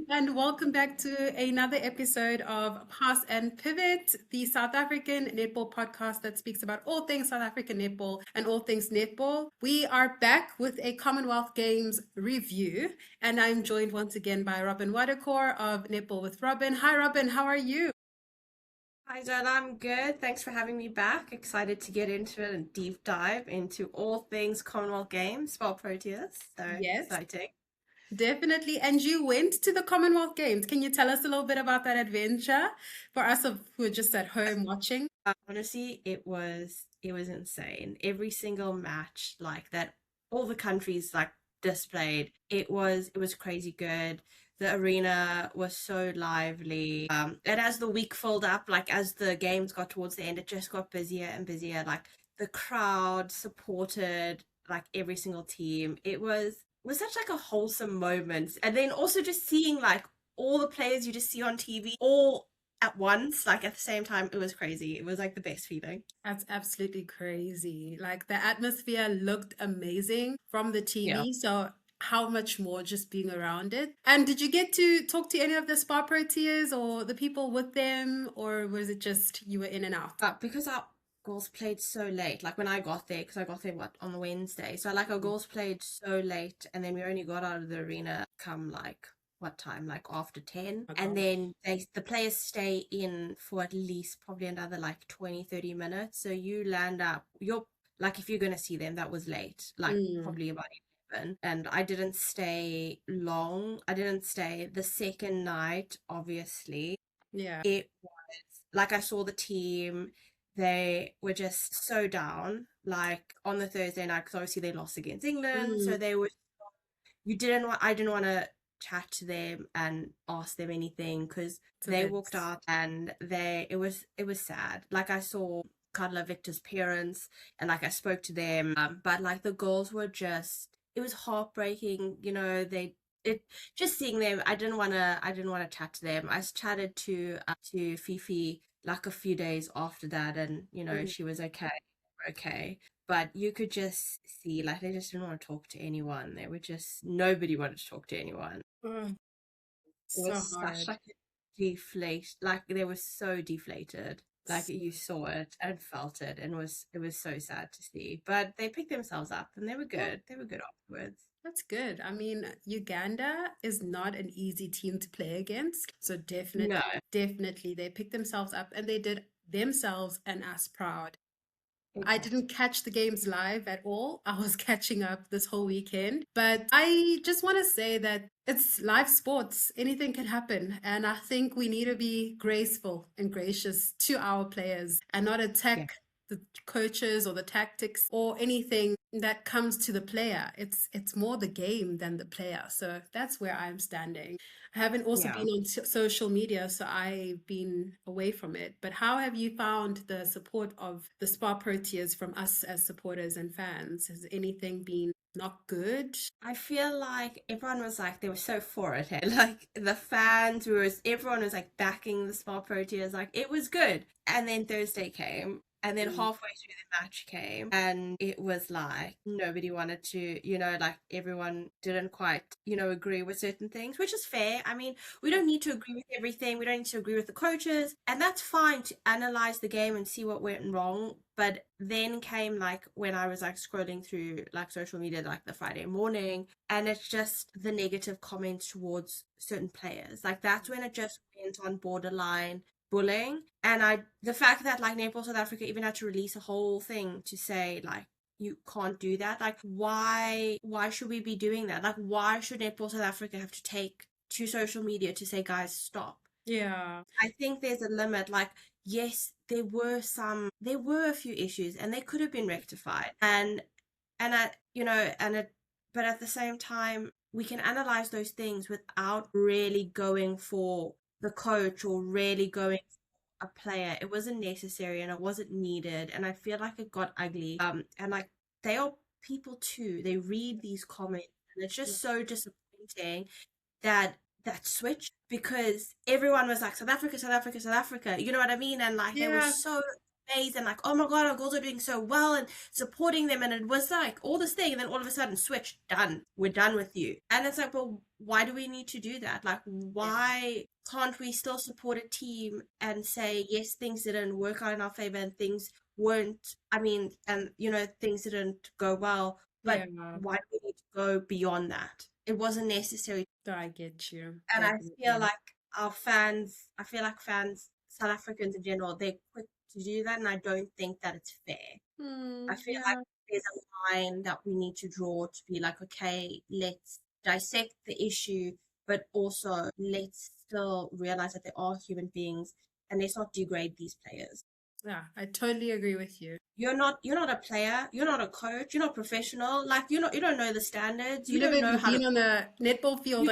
everyone, and welcome back to another episode of Pass and Pivot, the South African netball podcast that speaks about all things South African netball and all things netball. We are back with a Commonwealth Games review, and I'm joined once again by Robin Waddacor of Netball with Robin. Hi, Robin, how are you? Hi, Jen. I'm good. Thanks for having me back. Excited to get into it and deep dive into all things Commonwealth Games, SPAR Proteas. So Yes, exciting. definitely. And you went to the Commonwealth Games. Can you tell us a little bit about that adventure for us who are just at home watching? Honestly, it was insane. Every single match like that, all the countries like displayed. It was crazy good. The arena was so lively. And as the week filled up, like as the games got towards the end, it just got busier and busier. Like the crowd supported like every single team. It was such like a wholesome moment. And then also just seeing like all the players you just see on TV all at once, like at the same time, it was crazy. It was like the best feeling. That's absolutely crazy. Like the atmosphere looked amazing from the Yeah. TV. So how much more just being around it? And did you get to talk to any of the SPA Proteas or the people with them, or was it just you were in and out? But because our girls played so late, like when I got there, because I got there what on the Wednesday, so like our girls played so late, and then we only got out of the arena come like what time, like after 10, Oh and gosh. then the players stay in for at least probably another like 20-30 minutes. So you land up, you're like if you're gonna see them, that was late, like Mm, probably about 11, and I didn't stay long. I didn't stay the second night, obviously. yeah. It like I saw the team, they were just so down. Like on the Thursday night, because obviously they lost against England, so Mm, they were. You didn't want. I didn't want to chat to them and ask them anything because it's a they bit. walked out and it was sad. Like I saw Carla Victor's parents and like I spoke to them, but like the girls were just. It was heartbreaking. It just seeing them. I didn't want to chat to them. I chatted to Fifi like a few days after that, and Mm, she was okay, but you could just see like they just didn't want to talk to anyone. They were just nobody wanted to talk to anyone. mm, It was so such hard. like a deflate, like they were so deflated. Like you saw it and felt it, and it was so sad to see. But they picked themselves up and they were Yeah. good. They were good afterwards. That's good. I mean, Uganda is not an easy team to play against. So No, definitely they picked themselves up and they did themselves and us proud. I exactly. didn't catch the games live at all. I was catching up this whole weekend. But I just want to say that it's live sports. Anything can happen. And I think we need to be graceful and gracious to our players and not Yeah, attack the coaches or the tactics or anything that comes to the player. It's more the game than the player. So that's where I'm standing. I haven't also yeah. been on social media, so I've been away from it. But how have you found the support of the SPA Proteas from us as supporters and fans? Has anything been not good? I feel like everyone was like they were so for it. Eh? Like the fans was everyone was like backing the SPAR Proteas. Like it was good. And then Thursday came, and then Mm, halfway through the match came, and it was like nobody wanted to, like everyone didn't quite, agree with certain things, which is fair. I mean, we don't need to agree with everything. We don't need to agree with the coaches, and that's fine to analyze the game and see what went wrong. But then came like when I was like scrolling through like social media like the Friday morning, and it's just the negative comments towards certain players. Like that's when it just went on borderline bullying. And the fact that like Netball South Africa even had to release a whole thing to say like you can't do that. Like why should we be doing that? Like why should Netball South Africa have to take to social media to say guys stop? yeah, I think there's a limit. Like, yes, there were a few issues, and they could have been rectified. And I, and it, but at the same time, we can analyze those things without really going for the coach or really going for a player. It wasn't necessary and it wasn't needed, and I feel like it got ugly. And like they are people too. They read these comments, and it's yeah, just so disappointing that switch because everyone was like South Africa, South Africa, South Africa. You know what I mean? And like they were yeah. so amazed and like, oh my God, our girls are doing so well and supporting them. And it was like all this thing. And then all of a sudden, switch, done. We're done with you. And it's like, well, why do we need to do that? Like, why can't we still support a team and say, yes, things didn't work out in our favor and things weren't, and things didn't go well, but why do we need to go beyond that? It wasn't necessary. I get you. And Definitely. I feel like fans, South Africans in general, they're quick to do that, and I don't think that it's fair. I feel like there's a line that we need to draw to be like, okay, let's dissect the issue, but also let's still realize that there are human beings and let's not degrade these players. Yeah, I totally agree with you. You're not a player, you're not a coach, you're not professional, like you don't know the standards, You don't never know how been to on a netball field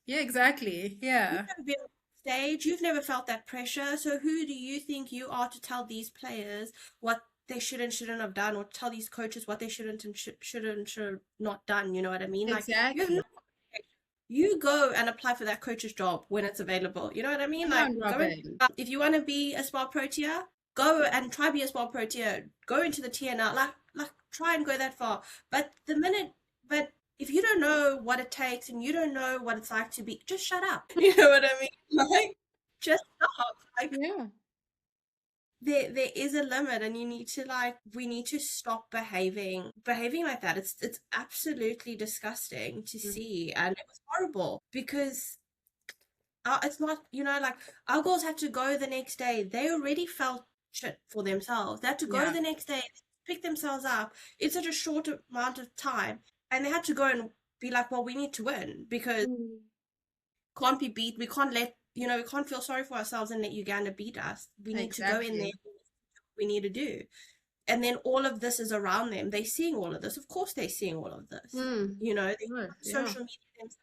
yeah, exactly. Yeah. You've never been on stage, you've never felt that pressure. So who do you think you are to tell these players what they should and shouldn't have done, or tell these coaches what they shouldn't and should not done? You know what I mean? Exactly. Like you go and apply for that coach's job when it's available. You know what I mean? Like if you want to be a SPAR Protea, go and try be a SPAR Protea. Go into the TNL. Like try and go that far. But if you don't know what it takes and you don't know what it's like to be, just shut up. You know what I mean? Like, just stop. Like, yeah. There is a limit, and we need to stop behaving like that. It's absolutely disgusting to see, and it was horrible because it's not, like our girls had to go the next day. They already felt shit for themselves. They had to go the next day, pick themselves up in such a short amount of time. And they had to go and be like, well, we need to win because can't be beat. We can't we can't feel sorry for ourselves and let Uganda beat us. We need to go in there. We need to do. And then all of this is around them. They're seeing all of this. Of course they're seeing all of this. They're social media themselves.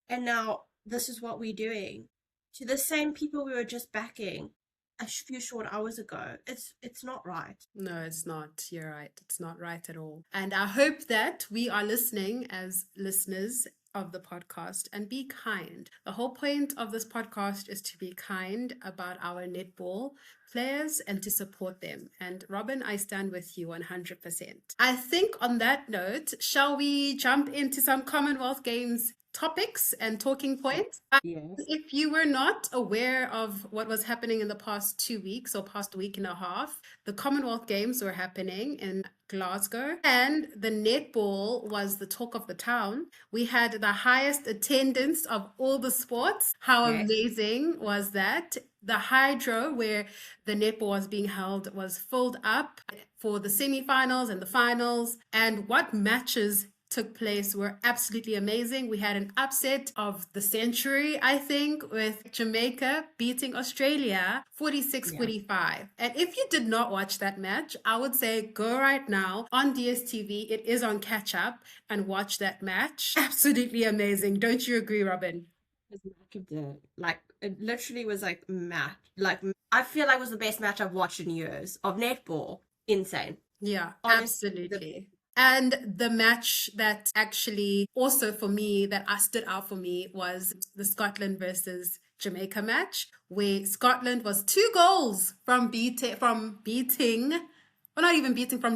And now this is what we're doing to the same people we were just backing a few short hours ago. It's not right. No, it's not. You're right. It's not right at all. And I hope that we are listening as listeners of the podcast and be kind. The whole point of this podcast is to be kind about our netball players and to support them. And Robin, I stand with you 100%. I think on that note, shall we jump into some Commonwealth Games topics and talking points? Yes. If you were not aware of what was happening in the past 2 weeks or past week and a half, the Commonwealth Games were happening in Glasgow and the netball was the talk of the town. We had the highest attendance of all the sports. How amazing was that? The hydro where the netball was being held was filled up for the semi-finals and the finals. And what matches took place were absolutely amazing. We had an upset of the century, I think, with Jamaica beating Australia 46-45. And if you did not watch that match, I would say go right now on DSTV. It is on catch up and watch that match. Absolutely amazing. Don't you agree, Robin? It literally was like match. Like I feel like it was the best match I've watched in years of netball. Insane. Yeah, honestly, absolutely. And the match that actually also for me, that stood out for me was the Scotland versus Jamaica match, where Scotland was 2 goals from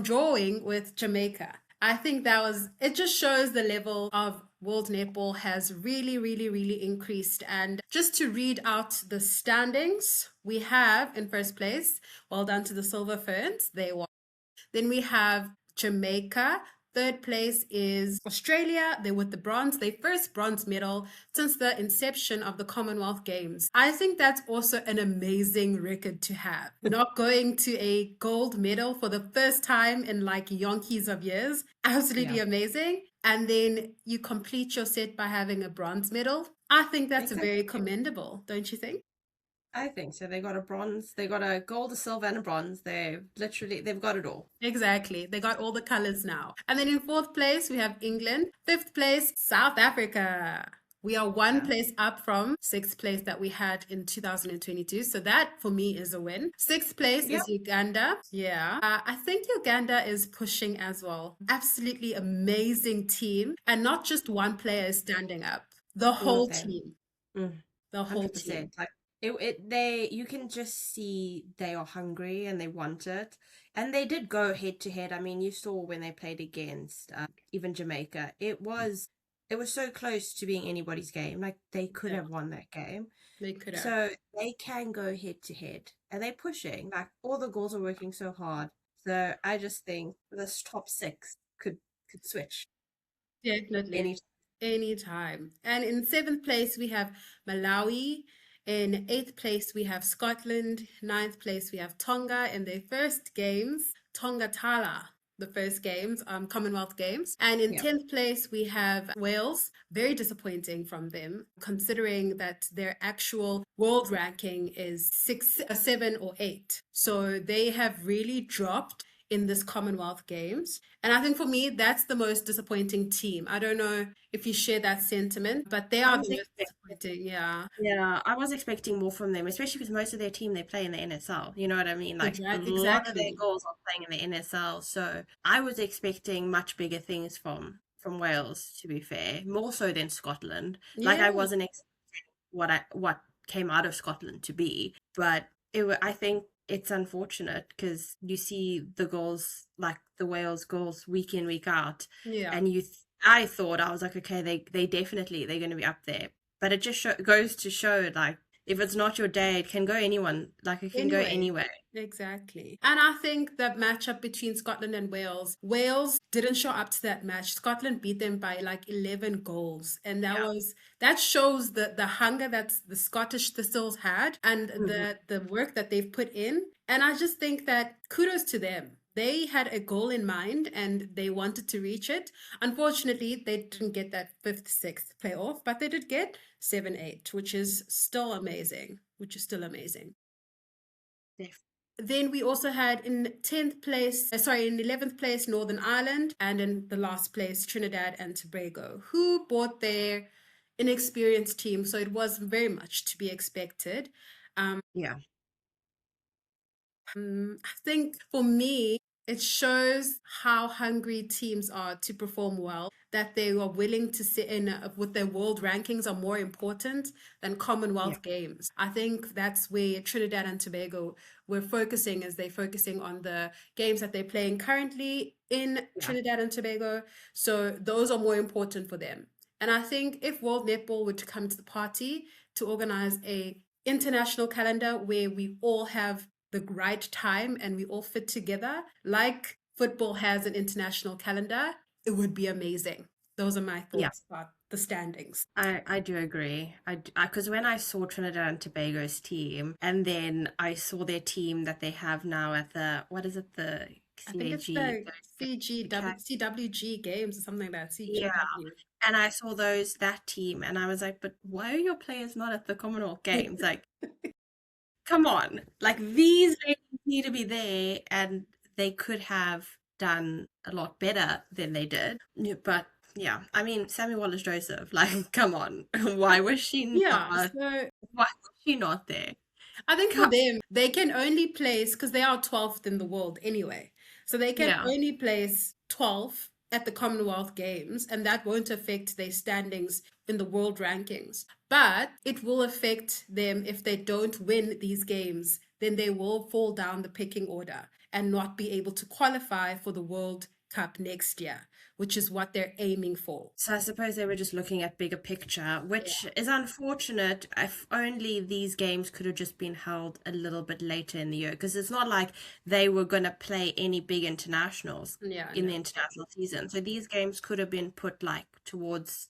drawing with Jamaica. I think it just shows the level of world netball has really, really, really increased. And just to read out the standings, we have in first place, well done to the Silver Ferns, they won. Then we have Jamaica. Third place is Australia. They're with the bronze. Their first bronze medal since the inception of the Commonwealth Games. I think that's also an amazing record to have. Not going to a gold medal for the first time in like yonkies of years. Absolutely amazing. And then you complete your set by having a bronze medal. I think that's very commendable, don't you think? I think so. They got a bronze, they got a gold, a silver, and a bronze. They've got it all. Exactly. They got all the colors now. And then in fourth place, we have England. Fifth place, South Africa. We are one place up from sixth place that we had in 2022. So that for me is a win. Sixth place is Uganda. Yeah. I think Uganda is pushing as well. Absolutely amazing team. And not just one player is standing up. The whole team. The whole 100%. team. Like You can just see they are hungry and they want it, and they did go head to head. I mean, you saw when they played against even Jamaica, it was so close to being anybody's game. Like they could Yeah, have won that game. they could have. So they can go head to head, and they're pushing. Like all the goals are working so hard. So I just think this top six could switch Definitely. any. Anytime. And in seventh place, we have Malawi. In eighth place, we have Scotland. Ninth place, we have Tonga in their first games. Tonga Tala, the first games, Commonwealth Games. And in Yeah. 10th place, we have Wales. Very disappointing from them, considering that their actual world ranking is 6, 7, or 8. So they have really dropped in this Commonwealth Games. And I think for me, that's the most disappointing team. I don't know if you share that sentiment, but they I are was the most expecting. disappointing. Yeah, Yeah, I was expecting more from them, especially because most of their team they play in the NSL. You know what I mean? Like a lot of their exactly. goals are playing in the NSL. So I was expecting much bigger things from Wales, to be fair, more so than Scotland. Like Yeah, I wasn't expecting what came out of Scotland to be, but I think it's unfortunate because you see the goals, like the Wales goals, week in week out, yeah. and I thought I was like, okay, they definitely they're going to be up there, but it just goes to show, like, if it's not your day, it can go anyone. Like, it can go Anyway, anywhere. exactly. And I think the matchup between Scotland and Wales, Wales didn't show up to that match. Scotland beat them by like 11 goals. And Yeah. that shows the hunger that the Scottish Thistles had and Hmm. the work that they've put in. And I just think that kudos to them. They had a goal in mind and they wanted to reach it. Unfortunately, they didn't get that fifth, sixth playoff, but they did get 7, 8, which is still amazing. Which is still amazing. Def- Then we also had in 10th place, in 11th place, Northern Ireland, and in the last place, Trinidad and Tobago, who bought their inexperienced team. So it was very much to be expected. Yeah. I think for me, it shows how hungry teams are to perform well, that they are willing to sit in with their world rankings are more important than Yeah. Commonwealth Games. I think that's where Trinidad and Tobago were focusing as they're focusing on the games that they're playing currently in Yeah. Trinidad and Tobago. So those are more important for them. And I think if World Netball were to come to the party to organize a international calendar where we all have the right time and we all fit together, like football has an international calendar, it would be amazing. Those are my Yeah. thoughts about the standings. I do agree. Because when I saw Trinidad and Tobago's team, and then I saw their team that they have now at the, what is it, the I think it's CAG, the CWG games or something like that. yeah. CGW. And I saw that team, and I was like, but why are your players not at the Commonwealth Games? Like, come on. Like, these ladies need to be there, and they could have done a lot better than they did. Yeah, but yeah, I mean, Sammy Wallace Joseph, like, come on. Why was she Yeah, not? so Why was she not there? I think for Come, them, they can only place because they are 12th in the world anyway. So they can yeah. only place 12th at the Commonwealth Games, and that won't affect their standings in the world rankings. But it will affect them if they don't win these games, then they will fall down the pecking order and not be able to qualify for the World Cup next year, which is what they're aiming for. So I suppose they were just looking at bigger picture, which is unfortunate. If only these games could have just been held a little bit later in the year, because it's not like they were going to play any big internationals Yeah, in no. the international season. So these games could have been put like towards,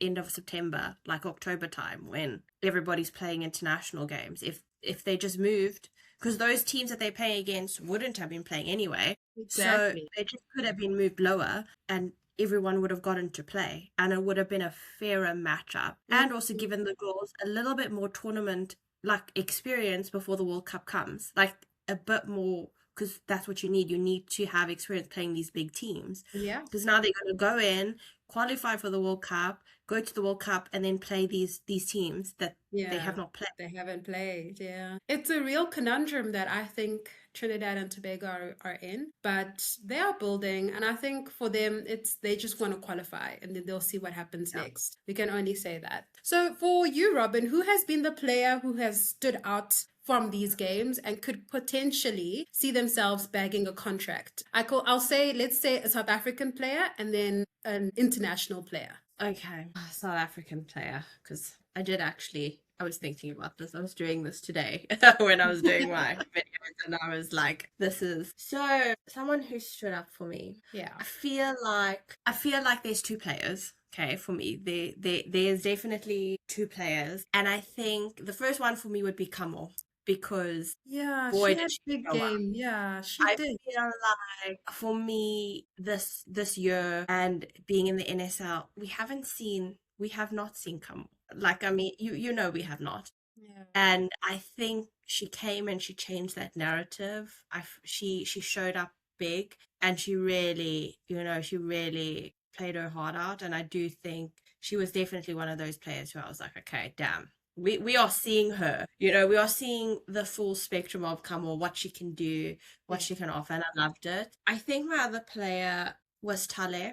end of September, like October time, when everybody's playing international games. If they just moved, because those teams that they play against wouldn't have been playing anyway. So Exactly. they just could have been moved lower, and everyone would have gotten to play, and it would have been a fairer matchup, and also Mhm. given the girls a little bit more tournament like experience before the World Cup comes, like a bit more, because that's what you need. You need to have experience playing these big teams, Yeah. because now they're going to go in, qualify for the World Cup, go to the World Cup, and then play these teams that they Yeah, have not played. they haven't played. Yeah. It's a real conundrum that I think Trinidad and Tobago are in, but they are building. And I think for them, they just want to qualify and then they'll see what happens Yeah. next. We can only say that. So for you, Robin, who has been the player who has stood out from these games and could potentially see themselves bagging a contract? I'll say, let's say a South African player and then an international player. Okay, South African player, because I was thinking about this. I was doing this today when I was doing my videos, and I was like, this is so someone who stood up for me. Yeah. I feel like there's two players. Okay, for me, there's definitely two players, and I think the first one for me would be Kamo, because Yeah, boy, she did had she big show up. game. Yeah, she I did. feel like for me this year and being in the NSL, we have not seen come. Like, I mean, you know we have not. Yeah. And I think she came and she changed that narrative. She showed up big, and she really played her heart out, and I do think she was definitely one of those players who I was like, okay, damn, we are seeing her. We are seeing the full spectrum of Kamal, what she can do, what Yeah. she can offer, and I loved it. I think my other player was Tale.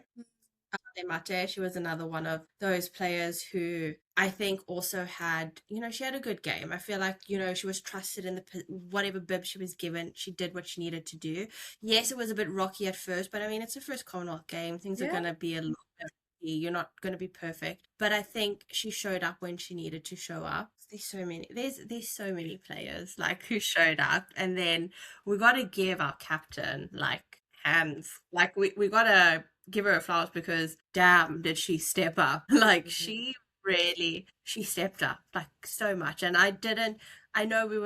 Mate. She was another one of those players who I think also had, she had a good game. I feel like, she was trusted in whatever bib she was given. She did what she needed to do. Yes, it was a bit rocky at first, but I mean, it's the first Commonwealth game. Things are Yeah. going to be a little bit rocky. You're not going to be perfect. But I think she showed up when she needed to show up. There's so many players like who showed up, and then we got to give our captain like hands. Like we got to give her a flowers, because damn did she step up. Like she stepped up like so much, and I know we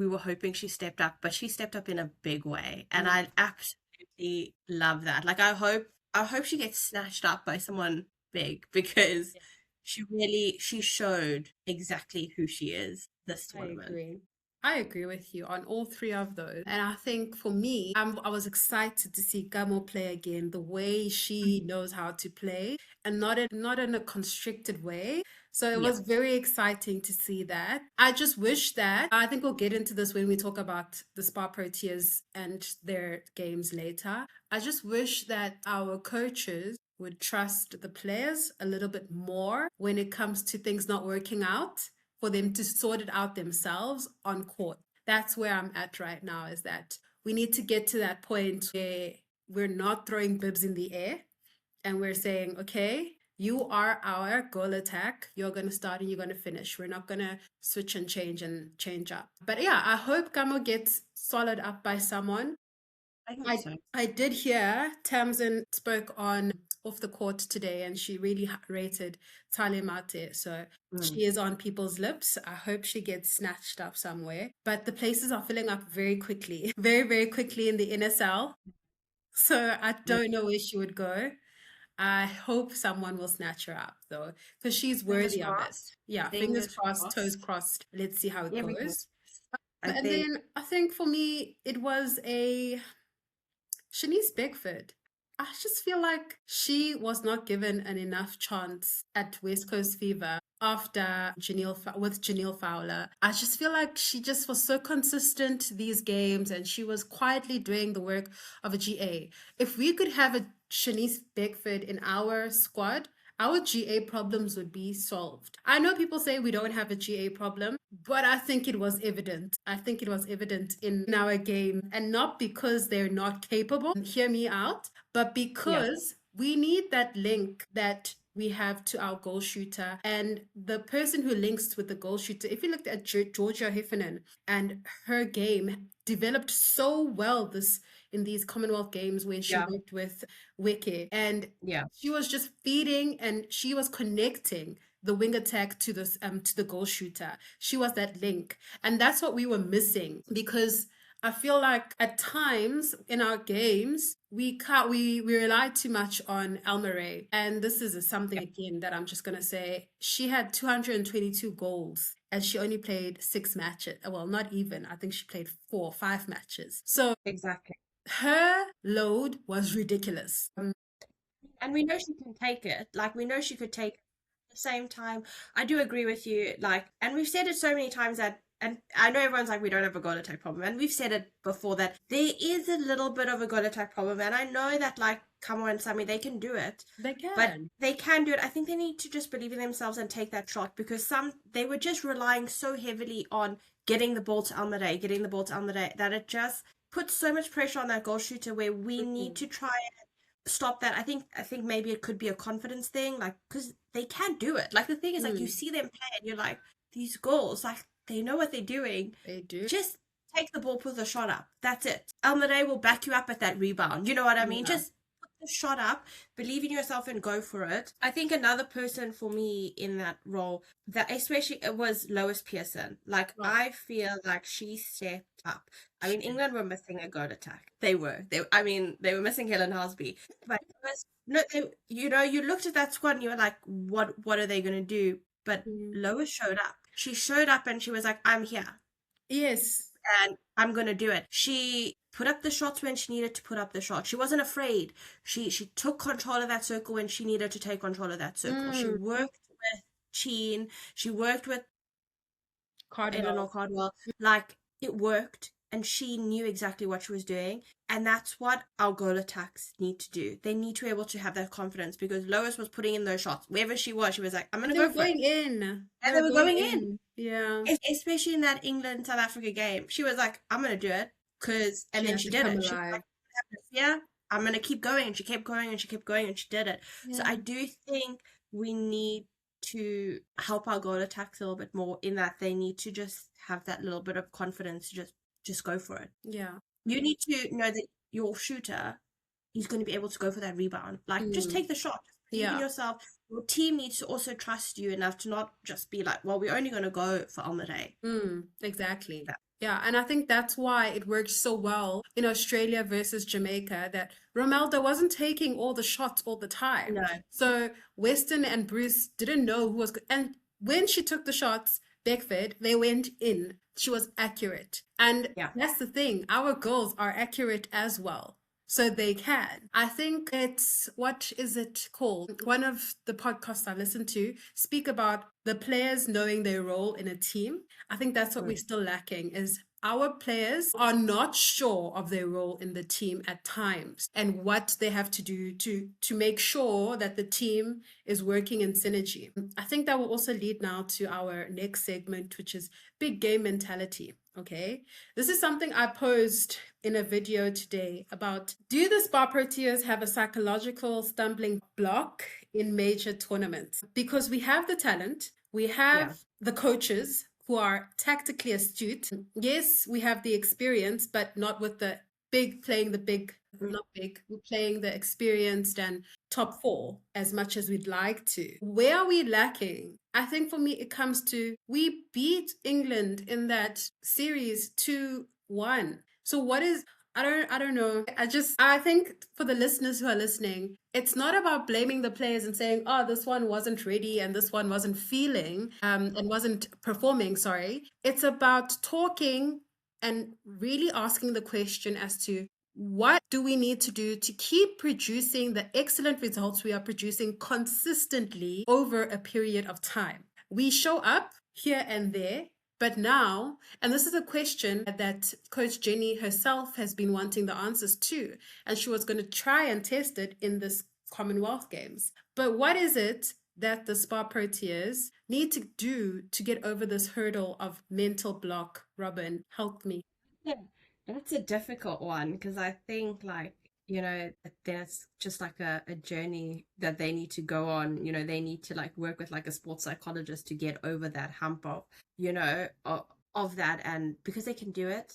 were hoping she stepped up, but she stepped up in a big way, and Mm. I absolutely love that. Like I hope she gets snatched up by someone big, because she showed exactly who she is this I tournament. agree. I agree with you on all three of those. And I think for me, I was excited to see Gamo play again, the way she knows how to play and not in a constricted way. So it Yeah. was very exciting to see that. I just wish that, I think we'll get into this when we talk about the SPAR Proteas and their games later. I just wish that our coaches would trust the players a little bit more when it comes to things not working out, for them to sort it out themselves on court. That's where I'm at right now, is that we need to get to that point where we're not throwing bibs in the air and we're saying, okay, you are our goal attack. You're going to start and you're going to finish. We're not going to switch and change up. But yeah, I hope Gamo gets followed up by someone. I hope I so. I did hear Tamsin spoke on Off the Court today, and she really rated Tale Mate. So Mm. she is on people's lips. I hope she gets snatched up somewhere. But the places are filling up very quickly, very, very quickly in the NSL. So I Mm. don't know where she would go. I hope someone will snatch her up though, because she's Fingers worthy of it. crossed. Yeah, fingers Fingers crossed, toes crossed. crossed. Let's see how it Everything. goes. I And think then I think for me, it was a Shanice Beckford. I just feel like she was not given an enough chance at West Coast Fever after with Janelle Fowler. I just feel like she just was so consistent these games, and she was quietly doing the work of a GA. If we could have a Shanice Beckford in our squad, our GA problems would be solved. I know people say we don't have a GA problem, but I think it was evident. I think it was evident in our game, and not because they're not capable, hear me out, but yeah, because we need that link that we have to our goal shooter, and the person who links with the goal shooter. If you looked at Georgia Heffernan, and her game developed so well this in these Commonwealth Games when she yeah, worked with Wiki, and yeah, she was just feeding and she was connecting the wing attack to the goal shooter. She was that link, and that's what we were missing, because I feel like at times in our games we rely too much on Elmaray, and this is something yeah, again that I'm just gonna say. She had 222 goals and she only played 6 matches. Well, not even. I think she played 4 or 5 matches. So exactly. her load was ridiculous. And we know she can take it. Like, we know she could take it. At the same time, I do agree with you. Like, and we've said it so many times that and I know everyone's like, we don't have a goal attack problem, and we've said it before that there is a little bit of a goal attack problem, and I know that like Kamo and Sami, they can do it. They But can. they can do it. I think they need to just believe in themselves and take that shot, because they were just relying so heavily on getting the ball to Almade, that it just puts so much pressure on that goal shooter, where we need to try and stop that. I think maybe it could be a confidence thing, like, because they can do it. Like, the thing is, like, you see them play and you're like, these goals, like, they know what they're doing. They do. Just take the ball, put the shot up. That's it. Almade will back you up at that rebound. You know what I mean? Yeah. Just put the shot up, believe in yourself, and go for it. I think another person for me in that role, that especially, it was Lois Pearson. Like, I feel like she stepped up. I mean, England were missing a goal attack. They were. I mean, they were missing Helen Hosby. But it was, no, you know, you looked at that squad and you were like, what are they going to do? But Lois showed up. She showed up and she was like, I'm here. Yes. And I'm going to do it. She put up the shots when she needed to put up the shot. She wasn't afraid. She took control of that circle when she needed to take control of that circle. She worked with Cheen. She worked with Eleanor Cardwell. Like, it worked. And she knew exactly what she was doing. And that's what our goal attacks need to do. They need to be able to have that confidence, because Lois was putting in those shots. Wherever she was like, I'm going to go for it. In. And they were going in. Yeah. Especially in that England-South Africa game. She was like, I'm going to do it. And then she did it. She was like, yeah, I'm going to keep going. And she kept going and she kept going and she did it. Yeah. So I do think we need to help our goal attacks a little bit more, in that they need to just have that little bit of confidence to just go for it. Yeah. You need to know that your shooter, he's going to be able to go for that rebound. Like, just take the shot. Just believe in yourself. Your team needs to also trust you enough to not just be like, well, we're only going to go for Almade. Exactly. Yeah, and I think that's why it worked so well in Australia versus Jamaica, that Romelda wasn't taking all the shots all the time. No. So Weston and Bruce didn't know who was good. And when she took the shots, Beckford, they went in. She was accurate. And that's the thing. Our girls are accurate as well. So they can. I think it's, what is it called? One of the podcasts I listen to speak about the players knowing their role in a team. I think that's what we're still lacking, is our players are not sure of their role in the team at times, and what they have to do to make sure that the team is working in synergy. I think that will also lead now to our next segment, which is big game mentality. Okay, this is something I posed in a video today about, do the SPAR Proteas have a psychological stumbling block in major tournaments? Because we have the talent, we have the coaches who are tactically astute. Yes, we have the experience, but not with the big, playing the big, not big, we're playing the experienced and top four as much as we'd like to. Where are we lacking? I think for me, it comes to, we beat England in that series 2-1. So what is, I don't know. I think for the listeners who are listening, it's not about blaming the players and saying, oh, this one wasn't ready and this one wasn't feeling and wasn't performing, sorry. It's about talking and really asking the question as to, what do we need to do to keep producing the excellent results we are producing consistently over a period of time? We show up here and there, but now, and this is a question that Coach Jenny herself has been wanting the answers to, and she was going to try and test it in this Commonwealth Games. But what is it that the SPAR Proteas need to do to get over this hurdle of mental block? Robin, help me. Yeah, that's a difficult one, because I think, like, you know, there's just like a journey that they need to go on. You know, they need to like work with like a sports psychologist to get over that hump of, you know, of that. And because they can do it,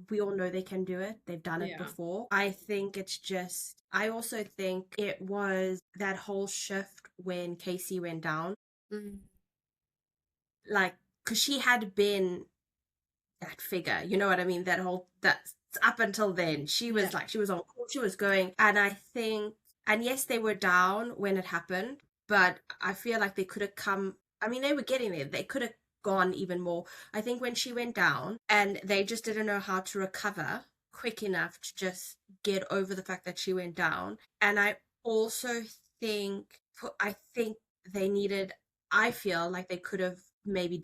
we all know they can do it. They've done it before. I think it's just, I also think it was that whole shift when Casey went down. Like, because she had been that figure, you know what I mean? That's up until then. She was like, she was on court, she was going. And I think, and yes, they were down when it happened, but I feel like they could have come, I mean, they were getting there. They could have gone even more. I think when she went down and they just didn't know how to recover quick enough to just get over the fact that she went down. And I also think, they needed, I feel like they could have maybe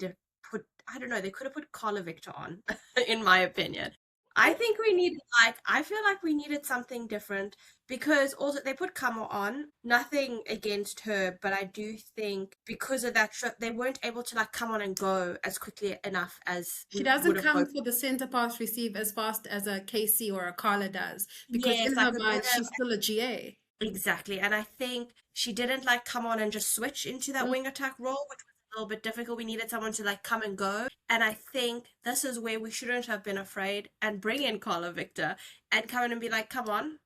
put I don't know, they could have put Carla Victor on, in my opinion. I think we needed, I feel like we needed something different because also they put Kamo on, nothing against her, but I do think because of that trip, they weren't able to like come on and go as quickly enough as She we would doesn't have come hoped. for the center pass receive as fast as a Casey or a Carla does because Yes, in like her a bit mind, of she's still a GA. exactly. And I think she didn't like come on and just switch into that Mm, wing attack role, which was a little bit difficult. We needed someone to like come and go. And I think this is where we shouldn't have been afraid and bring in Carla Victor and come in and be like, come on,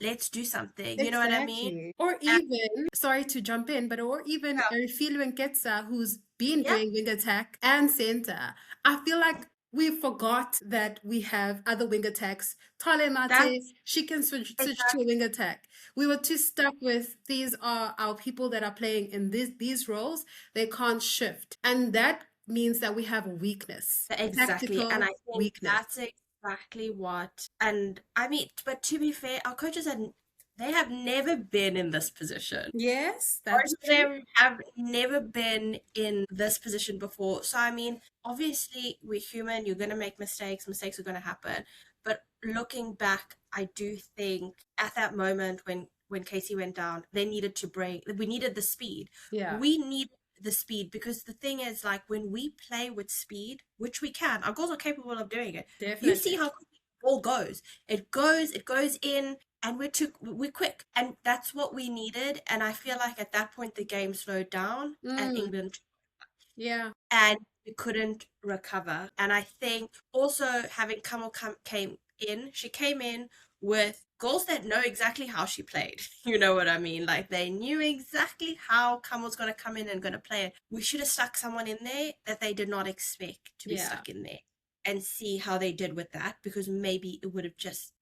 let's do something. You know what I mean? exactly. Or And even, sorry to jump in, but or even yeah, Erifilo Nketsa, who's been yeah, doing wing attack and center. I feel like we forgot that we have other wing attacks. Tale Mate, that's she can switch to a exactly wing attack. We were too stuck with these are our people that are playing in these roles. They can't shift. And that means that we have a weakness, exactly. And I tactical think weakness. that's exactly what. And I mean, but to be fair, our coaches they have never been in this position. Yes, Most that's of true. them have never been in this position before. So, I mean, obviously, we're human. You're going to make mistakes. Mistakes are going to happen. But looking back, I do think at that moment when Casey went down, they needed to break. We needed the speed. Yeah, We need the speed because the thing is, like, when we play with speed, which we can, our girls are capable of doing it. You see definitely. how quickly the ball goes. It goes in and we're quick and that's what we needed and I feel like at that point the game slowed down and Mm, England yeah, and we couldn't recover and I think also having came in she came in with goals that know exactly how she played. You know what I mean, like they knew exactly how Kamal's going to come in and going to play it. We should have stuck someone in there that they did not expect to be yeah, stuck in there and see how they did with that because maybe it would have just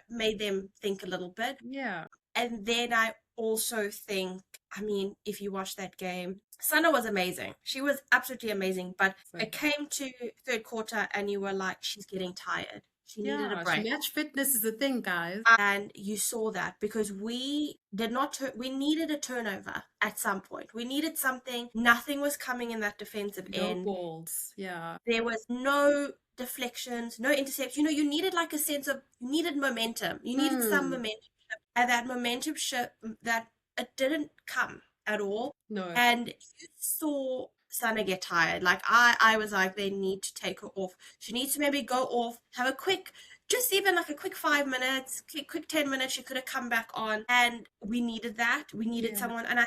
made them think a little bit. yeah. And then I also think, I mean, if you watch that game, Sana was amazing. She was absolutely amazing. But So, it came to third quarter and you were like, she's getting tired. She needed a yeah, break. match fitness is a thing, guys. And you saw that because we did not, we needed a turnover at some point. We needed something. Nothing was coming in that defensive No end. balls. Yeah. There was no deflections, no intercepts. You needed like a sense of, you needed momentum. You needed some Hmm. momentum. And that momentum shift, that it didn't come at all. No. And you saw Sana get tired. Like I was like, they need to take her off. She needs to maybe go off, have a quick, just even like a quick 5 minutes, quick 10 minutes. She could have come back on, and we needed that. We needed Yeah. someone, and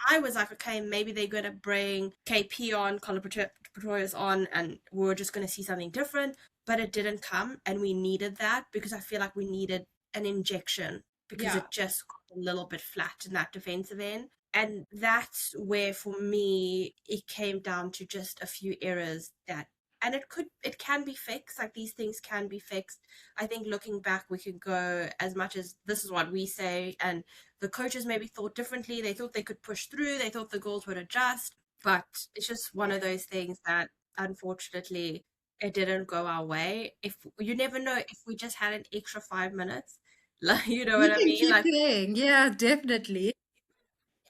I was like, okay, maybe they're gonna bring KP on, Proteas on, and we were just gonna see something different. But it didn't come, and we needed that because I feel like we needed an injection because Yeah. it just got a little bit flat in that defensive end. And that's where, for me, it came down to just a few errors that, and it can be fixed. Like these things can be fixed. I think looking back, we could go as much as this is what we say, and the coaches maybe thought differently. They thought they could push through. They thought the goals would adjust, but it's just one of Yeah. those things that unfortunately it didn't go our way. If you never know, if we just had an extra 5 minutes, like you know We what I can mean, keep like playing. Yeah, definitely.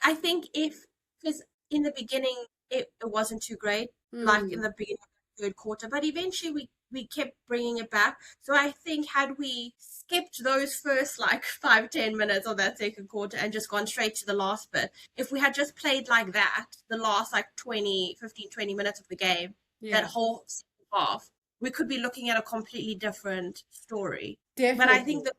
I think if because in the beginning it wasn't too great, like in Hmm. the beginning of the third quarter, but eventually we kept bringing it back. So I think had we skipped those first like 5-10 minutes of that second quarter and just gone straight to the last bit, if we had just played like that, the last like 20 minutes of the game, that Yeah, whole second half, we could be looking at a completely different story. But I think definitely.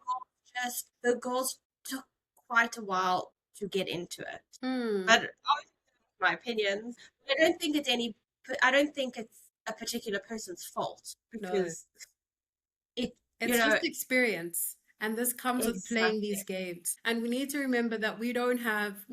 the goals took quite a while to get into it. Hmm. But obviously, my opinions. I don't think it's a particular person's fault No. because it, you It's know, just experience. And this comes with playing exactly, these games. And we need to remember that we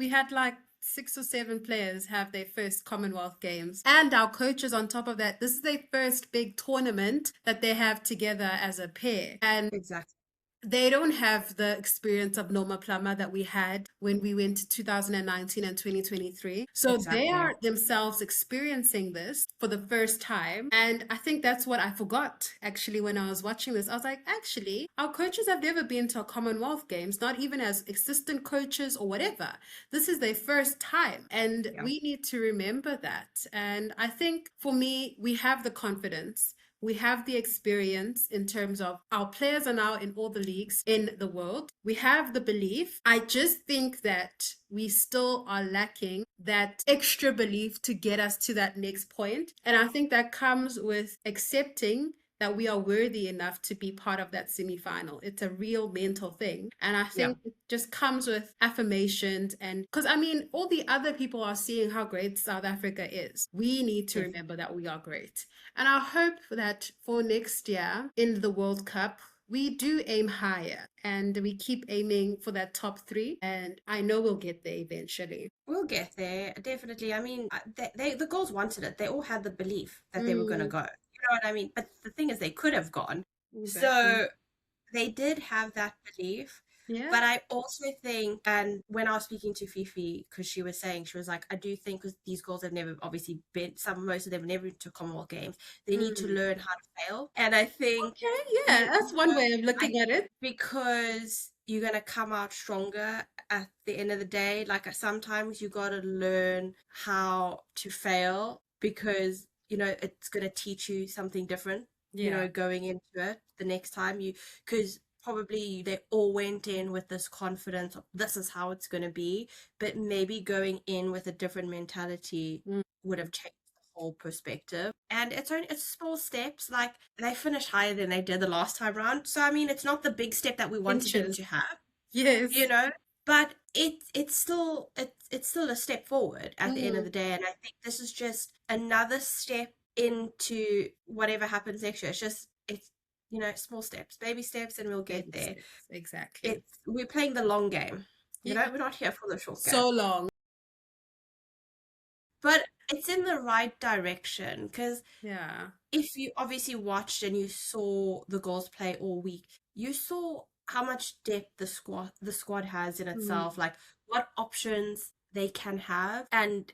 had like 6 or 7 players have their first Commonwealth Games. And our coaches, on top of that, this is their first big tournament that they have together as a pair. And exactly. they don't have the experience of Norma Plummer that we had when we went to 2019 and 2023. So they Exactly. are themselves experiencing this for the first time. And I think that's what I forgot actually when I was watching this. I was like, actually, our coaches have never been to a Commonwealth Games, not even as assistant coaches or whatever. This is their first time. And Yeah. we need to remember that. And I think for me, we have the confidence, we have the experience in terms of our players are now in all the leagues in the world. We have the belief. I just think that we still are lacking that extra belief to get us to that next point. And I think that comes with accepting that we are worthy enough to be part of that semi-final. It's a real mental thing. And I Yeah. think it just comes with affirmations. And because I mean, all the other people are seeing how great South Africa is. We need to Definitely. remember that we are great. And I hope that for next year in the World Cup, we do aim higher and we keep aiming for that top three. And I know we'll get there eventually. We'll get there, definitely. I mean, the girls wanted it. They all had the belief that they were going to Mm, go. You know what I mean? But the thing is, they could have gone. exactly. So they did have that belief. Yeah. But I also think, and when I was speaking to Fifi, because she was saying, she was like, I do think because these girls have never obviously been, most of them have never been to Commonwealth Games, they need to Mm. learn how to fail. And I think Okay. Yeah. you That's one know, way of looking at it. because you're gonna come out stronger at the end of the day. Like sometimes you gotta learn how to fail because it's gonna teach you something different. Yeah. Going into it the next time because probably they all went in with this confidence of this is how it's gonna be, but maybe going in with a different mentality Mm. would have changed whole perspective. And it's small steps. Like they finished higher than they did the last time round. So I mean it's not the big step that we wanted them Inches. to have, you Yes. know, but it's still a step forward at the end of Mm. the day. And I think this is just another step into whatever happens next year. It's small steps, baby steps, and we'll get Baby there. steps. Exactly. We're playing the long game. Yeah. We're not here for the short game. So long. But it's in the right direction because Yeah. if you obviously watched and you saw the girls play all week, you saw how much depth the squad has in Mm. itself, like what options they can have, and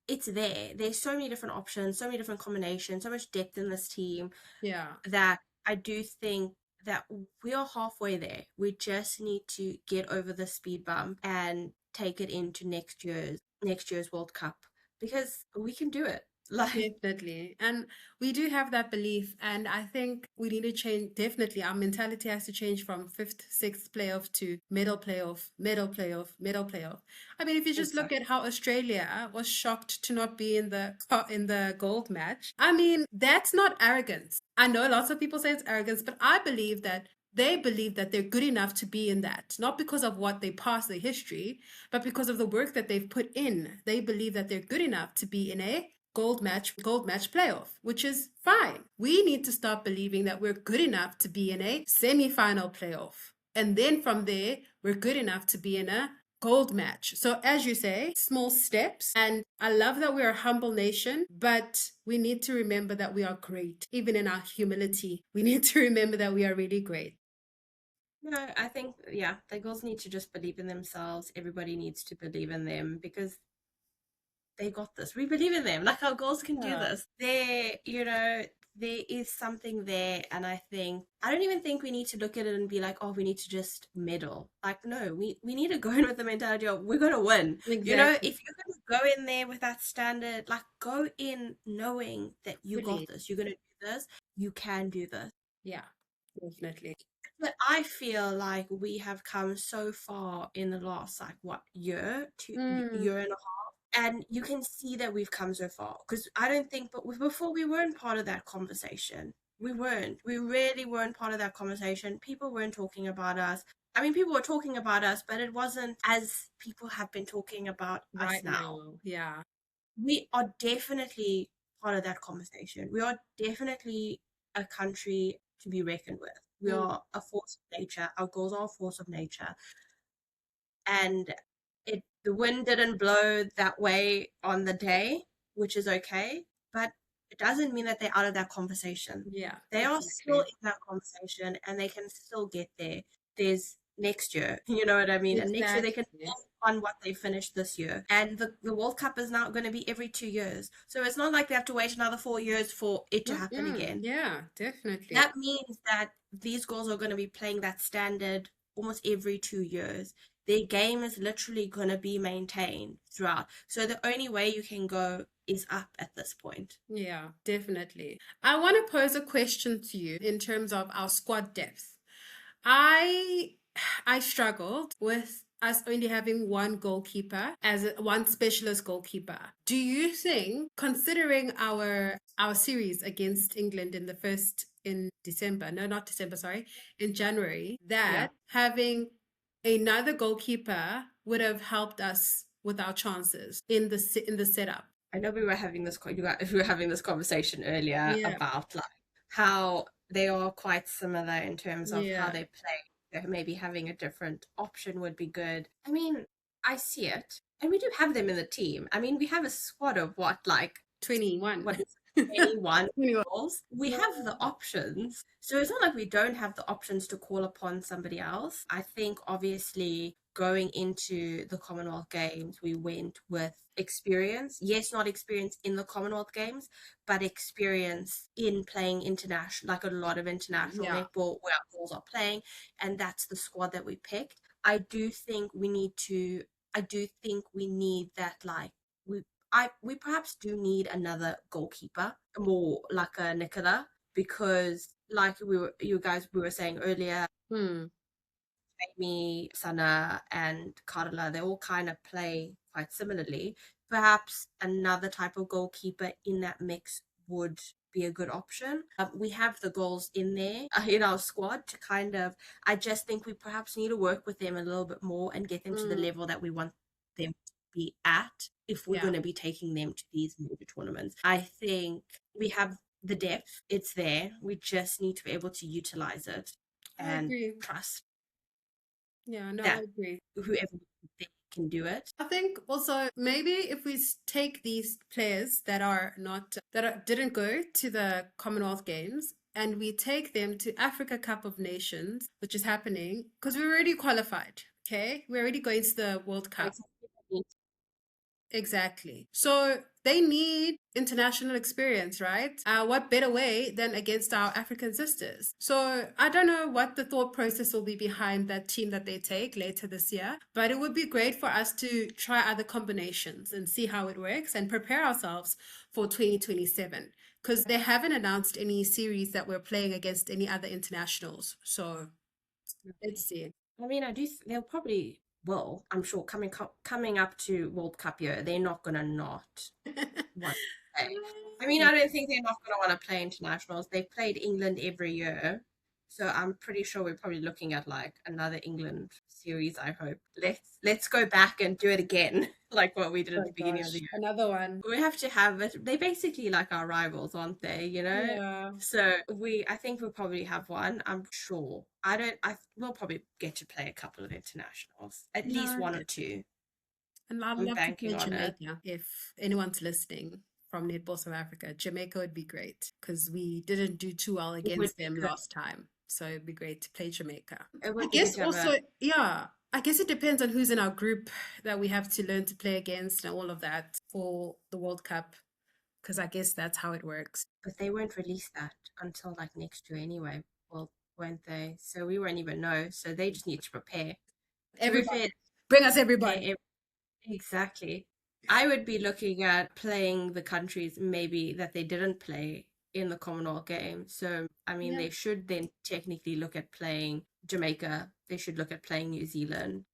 it's there. There's so many different options, so many different combinations, so much depth in this team Yeah. that I do think that we are halfway there. We just need to get over the speed bump and take it into next year's World Cup because we can do it. Like Definitely. And we do have that belief. And I think we need to change. Definitely, our mentality has to change from fifth, sixth playoff to middle playoff, middle playoff, middle playoff. I mean, if you just look exactly. at how Australia was shocked to not be in the gold match, I mean, that's not arrogance. I know lots of people say it's arrogance, but I believe that they believe that they're good enough to be in that, not because of what they passed their history, but because of the work that they've put in. They believe that they're good enough to be in a gold match playoff, which is fine. We need to start believing that we're good enough to be in a semi-final playoff. And then from there, we're good enough to be in a gold match. So as you say, small steps. And I love that we're a humble nation, but we need to remember that we are great. Even in our humility, we need to remember that we are really great. No, I think, yeah, the girls need to just believe in themselves. Everybody needs to believe in them because they got this. We believe in them. Like our girls can do Yeah. this. There is something there. And I don't even think we need to look at it and be like, oh, we need to just medal. Like, no, we need to go in with the mentality of we're going to win. Exactly. If you're going to go in there with that standard, like go in knowing that you got Really. this. You're going to do this. You can do this. Yeah, definitely. But I feel like we have come so far in the last like what Mm, year and a half, and you can see that we've come so far. Because I don't think, but before we weren't part of that conversation. We weren't. We really weren't part of that conversation. People weren't talking about us. I mean, people were talking about us, but it wasn't as people have been talking about us right now. now. Yeah. We are definitely part of that conversation. We are definitely a country to be reckoned with. We Mm, are a force of nature. Our goals are a force of nature. And the wind didn't blow that way on the day, which is okay. But it doesn't mean that they're out of that conversation. Yeah, They are still exactly. in that conversation and they can still get there. There's next year, you know what I mean? And next year they can Exactly. on what they finished this year. And the World Cup is now going to be every 2 years. So it's not like they have to wait another 4 years for it to happen Mm-mm. again. Yeah, definitely. That means that these girls are going to be playing that standard almost every 2 years. Their game is literally going to be maintained throughout. So the only way you can go is up at this point. Yeah, definitely. I want to pose a question to you in terms of our squad depth. I I struggled with us only having one goalkeeper as one specialist goalkeeper. Do you think, considering our series against England in the first in December, no, not December, sorry, in January, Yeah. that having another goalkeeper would have helped us with our chances in the setup? I know we were having this we were having this conversation earlier Yeah, about like how they are quite similar in terms of how yeah, they play. So maybe having a different option would be good. I mean, I see it. And we do have them in the team. I mean, we have a squad of like 21. what is it, 21 21. goals. We have the options. So it's not like we don't have the options to call upon somebody else. I think obviously going into the Commonwealth Games, we went with experience. Yes, not experience in the Commonwealth Games, but experience in playing international, like a lot of international Yeah, netball where our girls are playing. And that's the squad that we picked. I do think we need that, like, we perhaps do need another goalkeeper, more like a Nicola, because like we were saying earlier, hmm, Amy, Sana, and Carla, they all kind of play quite similarly. Perhaps another type of goalkeeper in that mix would be a good option. We have the goals in there in our squad to kind of. I just think we perhaps need to work with them a little bit more and get them to the mm, level that we want them to be at if we're yeah, going to be taking them to these major tournaments. I think we have the depth, it's there. We just need to be able to utilize it I and agree. trust Yeah, no, I that agree. whoever they can do it. I think also maybe if we take these players that are not didn't go to the Commonwealth Games and we take them to Africa Cup of Nations, which is happening because we're already qualified. Okay, we're already going to the World Cup. Exactly. So they need international experience, right? What better way than against our African sisters? So I don't know what the thought process will be behind that team that they take later this year, but it would be great for us to try other combinations and see how it works and prepare ourselves for 2027 because they haven't announced any series that we're playing against any other internationals. So let's see. I mean, they'll probably will. I'm sure coming up to World Cup year, they're not gonna not want to play. I mean, I don't think they're not gonna want to play internationals. They've played England every year, so I'm pretty sure we're probably looking at like another England series. I hope. Let's go back and do it again, like what we did at Oh the beginning of the gosh, year. another one. We have to have it. They basically like our rivals, aren't they? You know. Yeah. So I think we'll probably have one. I'm sure. We'll probably get to play a couple of internationals, at least No, one or two. and I'd I'm love to banking play on it. Jamaica if anyone's listening from Netball South Africa. Jamaica would be great because we didn't do too well It would against be them good. last time. So it'd be great to play Jamaica. It I would be good guess to have also, a. yeah, I guess it depends on who's in our group that we have to learn to play against and all of that for the World Cup because I guess that's how it works. But they won't release that until like next year anyway. Well, won't they? So we won't even know. So they just need to prepare. To be fair, Everybody, bring us prepare everybody. exactly. I would be looking at playing the countries maybe that they didn't play in the Commonwealth Games. So, I mean, Yeah, they should then technically look at playing Jamaica. They should look at playing New Zealand.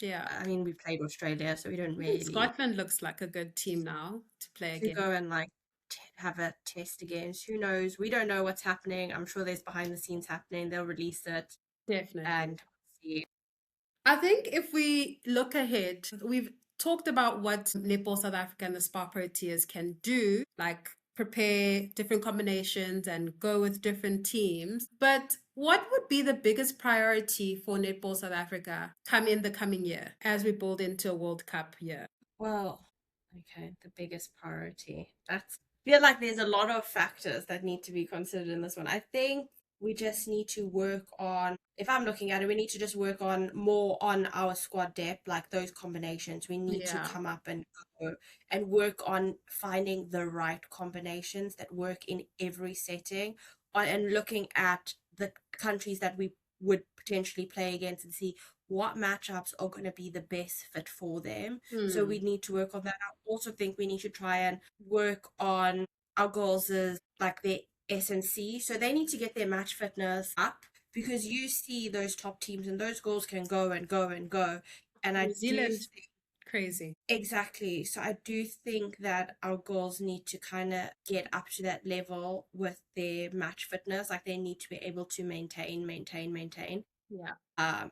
yeah. I mean, we played Australia, so we don't I think really Scotland looks like a good team now to play to against. go and like have a test against. Who knows? We don't know what's happening. I'm sure there's behind the scenes happening. They'll release it Definitely. and see. I think if we look ahead, we've talked about what Netball South Africa and the SPAR Proteas can do, like prepare different combinations and go with different teams. But what would be the biggest priority for Netball South Africa come in the coming year as we build into a World Cup year? Well, Okay, the biggest priority. That's I feel like there's a lot of factors that need to be considered in this one. I think we just need to work on, if I'm looking at it, we need to just work on more on our squad depth, like those combinations. We need to Yeah. come up and go and work on finding the right combinations that work in every setting, and looking at the countries that we would potentially play against and see what matchups are going to be the best fit for them. So we need to work on that. I also think we need to try and work on our goals as like their S&C. So they need to get their match fitness up, because you see those top teams and those goals can go and go and go. And New I do Zealand, crazy. exactly. So I do think that our girls need to kind of get up to that level with their match fitness. Like they need to be able to maintain. Yeah.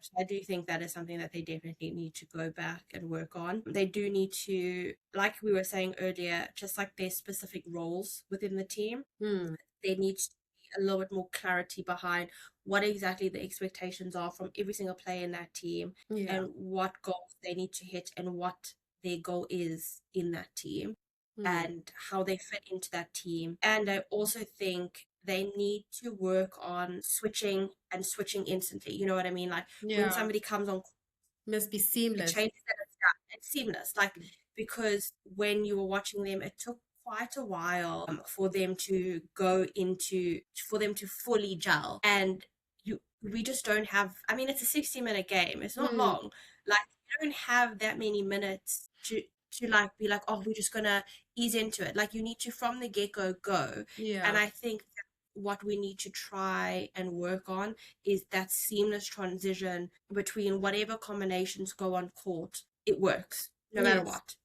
So I do think that is something that they definitely need to go back and work on. They do need to, like we were saying earlier, just like their specific roles within the team, there needs to be a little bit more clarity behind what exactly the expectations are from every single player in that team, and what goals they need to hit and what their goal is in that team, and how they fit into that team. And I also think they need to work on switching instantly. You know what I mean? Like when somebody comes on, must be it seamless. changes and it's done. It's seamless. Like, because when you were watching them, it took quite a while for them to fully gel. And we just don't have, I mean, it's a 60-minute game. It's not long. Like, you don't have that many minutes to like be like, oh, we're just gonna ease into it. Like, you need to from the get-go go. Yeah. And I think that what we need to try and work on is that seamless transition between whatever combinations go on court. It works no matter what.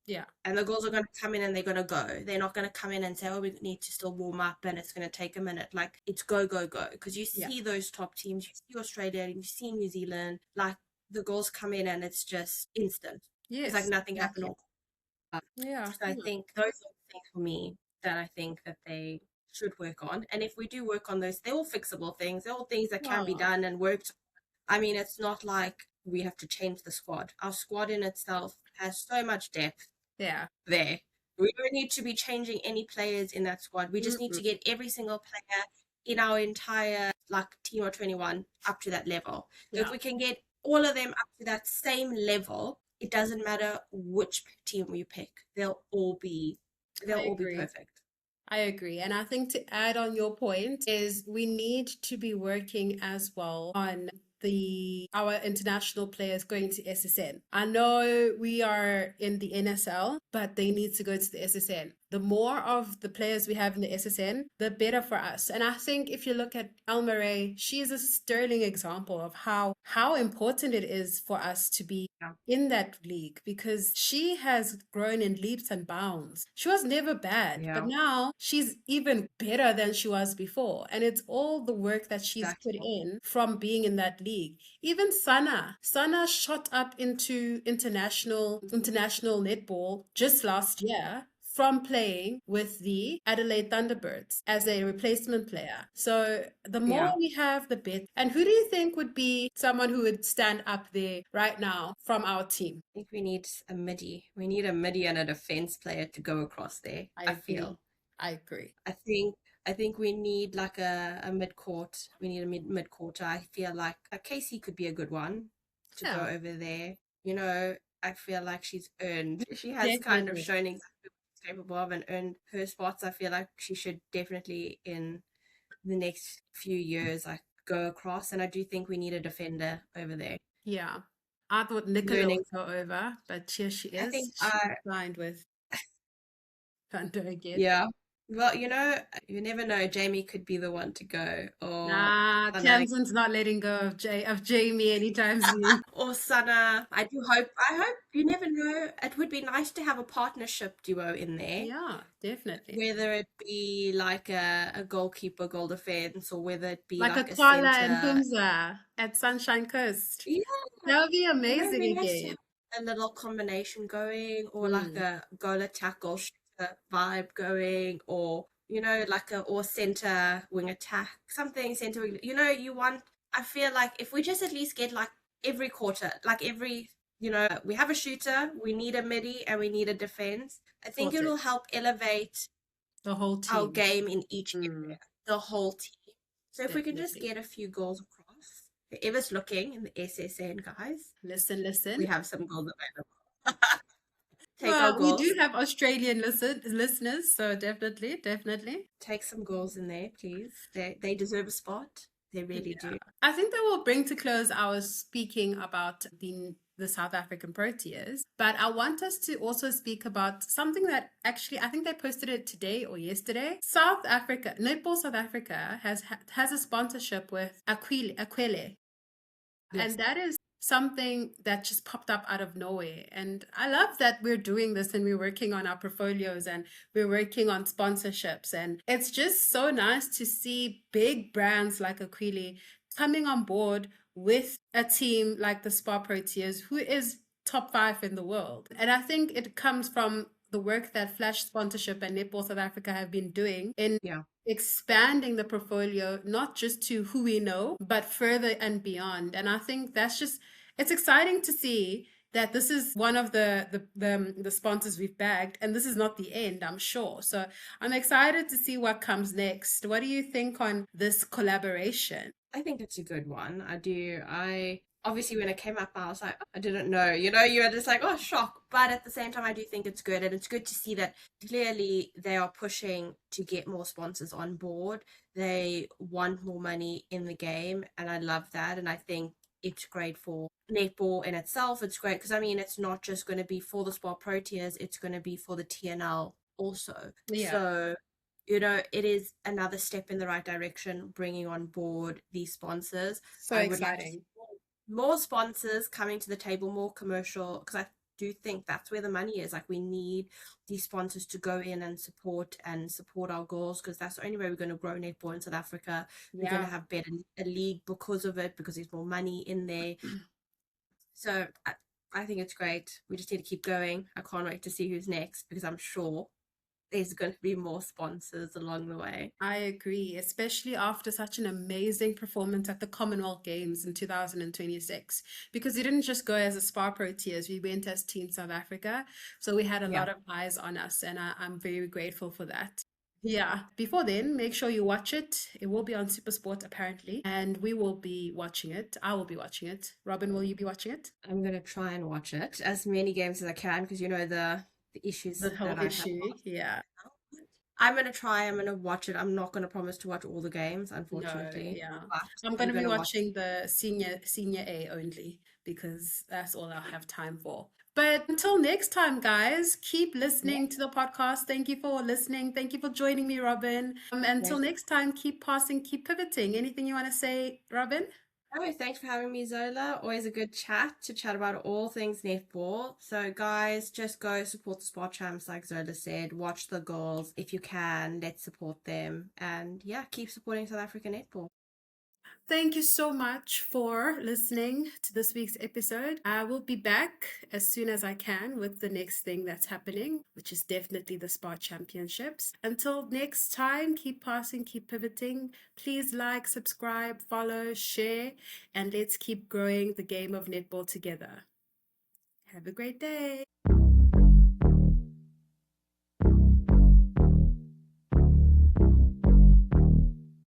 Yeah. And the girls are going to come in and they're going to go. They're not going to come in and say, oh, we need to still warm up and it's going to take a minute. Like, it's go. Because you see those top teams, you see Australia, and you see New Zealand, like the girls come in and it's just instant. Yes. It's like nothing happened. Yeah. So I think those are the things for me that I think that they should work on. And if we do work on those, they're all fixable things. They're all things that can be done and worked. I mean, it's not like we have to change the squad. Our squad in itself has so much depth. Yeah. There. We don't need to be changing any players in that squad. We just need to get every single player in our entire like team of 21 up to that level. So if we can get all of them up to that same level, it doesn't matter which team we pick. They'll all be perfect. I agree. And I think to add on your point is we need to be working as well on our international players going to SSN. I know we are in the NSL, but they need to go to the SSN. The more of the players we have in the SSN, the better for us. And I think if you look at Elmaray, she is a sterling example of how important it is for us to be in that league, because she has grown in leaps and bounds. She was never bad, but now she's even better than she was before. And it's all the work that she's put in from being in that league. Even Sana shot up into international netball just last year from playing with the Adelaide Thunderbirds as a replacement player. So the more we have, the better. And who do you think would be someone who would stand up there right now from our team? I think we need a midi. We need a midi and a defense player to go across there. I feel. I agree. I think we need like a mid-court. We need a mid-quarter. I feel like Casey could be a good one to go over there. You know, I feel like she has kind of shown exactly what she's capable of and earned her spots. I feel like she should definitely in the next few years like go across. And I do think we need a defender over there. Yeah. I thought Nicola would go over, but here she is. I think she's signed with Thunder again. Yeah. Well, you know, you never know. Jamie could be the one to go. Or Clemson's not letting go of Jamie anytime soon. Or Sana. I hope, you never know. It would be nice to have a partnership duo in there. Yeah, definitely. Whether it be like a goalkeeper, goal defense, or whether it be like a Twala and Pumza at Sunshine Coast. Yeah. That would be amazing again. A little combination going, or like a goal attack, goal vibe going, or you know, like or center wing attack, something center. You know, I feel like if we just at least get like every quarter, like every we have a shooter, we need a midi, and we need a defense. I think Sorted. it'll help elevate The whole our team. game in each area, the whole team. So if we can just Definitely. get a few goals across, whoever's looking in the SSN, guys, Listen, we listen. have some goals available. Take our Well, we do goals. have Australian listeners, so definitely, definitely. Take some goals in there, please. They deserve a spot. They really do. I think that will bring to close our speaking about the South African Proteas, but I want us to also speak about something that actually I think they posted it today or yesterday. South Africa, Netball South Africa has a sponsorship with Aquile, Yes. and that is something that just popped up out of nowhere. And I love that we're doing this and we're working on our portfolios and we're working on sponsorships. And it's just so nice to see big brands like Aquile coming on board with a team like the SPAR Proteas, who is top 5 in the world. And I think it comes from the work that Flash Sponsorship and Netball South Africa have been doing in expanding the portfolio, not just to who we know, but further and beyond. And I think that's just, it's exciting to see that this is one of the sponsors we've bagged, and this is not the end, I'm sure. So I'm excited to see what comes next. What do you think on this collaboration? I think it's a good one. I do. I obviously when it came up, I was like, oh, I didn't know. You were just like, oh, shock. But at the same time, I do think it's good, and it's good to see that clearly they are pushing to get more sponsors on board. They want more money in the game, and I love that. And I think it's great for netball in itself. It's great because I mean, it's not just going to be for the SPAR Proteas; it's going to be for the TNL also. Yeah. So it is another step in the right direction, bringing on board these sponsors. So I would like to exciting. see more sponsors coming to the table, more commercial, because I do think that's where the money is. Like we need these sponsors to go in and support our goals, because that's the only way we're going to grow netball in South Africa. We're going to have a league because of it, because there's more money in there. So I think it's great. We just need to keep going. I can't wait to see who's next, because I'm sure there's going to be more sponsors along the way. I agree, especially after such an amazing performance at the Commonwealth Games in 2026. Because we didn't just go as a SPAR Proteas, we went as Team South Africa. So we had a lot of eyes on us, and I'm very grateful for that. Yeah, before then, make sure you watch it. It will be on SuperSport apparently, and we will be watching it. I will be watching it. Robin, will you be watching it? I'm going to try and watch it as many games as I can, because the issues The whole that I have. issue, yeah. I'm going to try. I'm going to watch it. I'm not going to promise to watch all the games, No, unfortunately. yeah. But I'm going to be gonna watch. watching the senior A only because that's all I'll have time for. But until next time, guys, keep listening to the podcast. Thank you for listening. Thank you for joining me, Robin. Until next time, keep passing, keep pivoting. Anything you want to say, Robin? Oh, thanks for having me, Zola. Always a good to chat about all things netball. So, guys, just go support the SPAR champs, like Zola said. Watch the goals if you can. Let's support them, and yeah, keep supporting South African netball. Thank you so much for listening to this week's episode. I will be back as soon as I can with the next thing that's happening, which is definitely the SPAR Championships. Until next time, keep passing, keep pivoting. Please like, subscribe, follow, share, and let's keep growing the game of netball together. Have a great day.